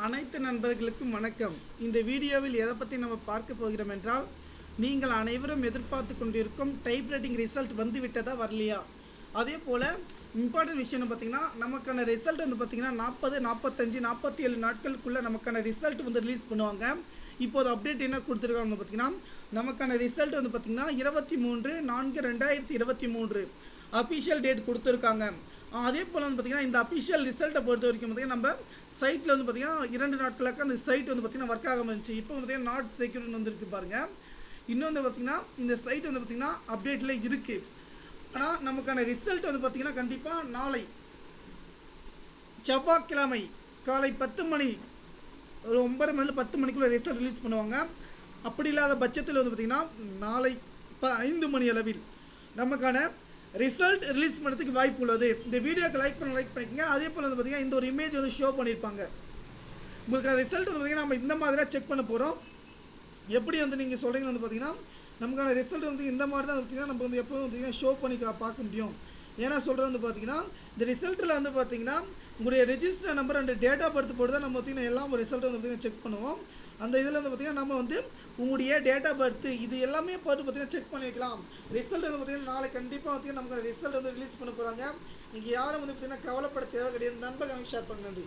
அனைத்து நண்பர்களுக்கும் வணக்கம். இந்த வீடியோவில் எதை பற்றி நம்ம பார்க்க போகிறோம் என்றால், நீங்கள் அனைவரும் எதிர்பார்த்து கொண்டிருக்கும் டைப்ரைட்டிங் ரிசல்ட் வந்து விட்டதா வரலையா. அதே போல் இம்பார்ட்டன்ட் விஷயம் பார்த்தீங்கன்னா, நமக்கான ரிசல்ட் வந்து பார்த்தீங்கன்னா 40, 45, 47 நாட்களுக்குள்ளே நமக்கான ரிசல்ட் வந்து ரிலீஸ் பண்ணுவாங்க. இப்போது அப்டேட் என்ன கொடுத்துருக்காங்க பார்த்தீங்கன்னா, நமக்கான ரிசல்ட் வந்து பார்த்தீங்கன்னா 23/4/2023 அஃபிஷியல் டேட் கொடுத்துருக்காங்க. அதே போல் வந்து பார்த்திங்கன்னா இந்த அஃபிஷியல் ரிசல்ட்டை பொறுத்த வரைக்கும் பார்த்திங்கன்னா நம்ம சைட்டில் வந்து பார்த்திங்கன்னா 2 நாட்களாக அந்த சைட் வந்து பார்த்திங்கன்னா ஒர்க் ஆகாமல் இருந்துச்சு. இப்போ பார்த்திங்கன்னா நாட் செக்யூர்னு வந்துருக்கு பாருங்கள். இன்னும் வந்து பார்த்திங்கன்னா இந்த சைட் வந்து பார்த்திங்கன்னா அப்டேட்டில் இருக்குது. ஆனால் நமக்கான ரிசல்ட் வந்து பார்த்திங்கன்னா கண்டிப்பாக நாளை செவ்வாய்க்கிழமை காலை 10 மணி, ஒரு 9 மணி 10 மணிக்குள்ளே ரிசல்ட் ரிலீஸ் பண்ணுவாங்க. அப்படி இல்லாத பட்சத்தில் வந்து பார்த்திங்கன்னா நாளை 5 மணி அளவில் நமக்கான ரிசல்ட் ரிலீஸ் பண்ணுறதுக்கு வாய்ப்பு உள்ளது. இந்த வீடியோக்கு லைக் பண்ணிக்கங்க. அதே போல் வந்து பார்த்திங்கன்னா இந்த ஒரு இமேஜ் வந்து ஷோ பண்ணியிருப்பாங்க. உங்களுக்கு ரிசல்ட் வந்து பார்த்திங்கன்னா நம்ம இந்த மாதிரியாக செக் பண்ண போகிறோம். எப்படி வந்து நீங்கள் சொல்கிறீங்கன்னு வந்து பார்த்திங்கன்னா நமக்கான ரிசல்ட் வந்து இந்த மாதிரி தான் பார்த்திங்கன்னா நம்ம வந்து எப்போ பார்த்திங்கன்னா ஷோ பண்ணி பார்க்க முடியும். ஏன்னா சொல்கிறது வந்து பார்த்திங்கன்னா இந்த ரிசல்ட்டில் வந்து பார்த்திங்கன்னா உங்களுடைய register number and date of birth போட்டு தான் நம்ம பார்த்திங்கன்னா எல்லாம் ரிசல்ட் வந்து பார்த்திங்கன்னா செக் பண்ணுவோம். அந்த இதில் வந்து பார்த்திங்கன்னா நம்ம வந்து உங்களுடைய டேட் ஆஃப் பர்த் இது எல்லாமே போட்டு பார்த்திங்கன்னா செக் பண்ணிக்கலாம். ரிசல்ட் வந்து பார்த்திங்கன்னா நாளை கண்டிப்பாக பார்த்திங்கன்னா நமக்கு ரிசல்ட் வந்து ரிலீஸ் பண்ண போகிறாங்க. நீங்கள் யாரும் வந்து பார்த்திங்கன்னா கவலைப்பட தேவை கிடையாது. நண்பர்களுக்கு ஷேர் பண்ண நன்றி.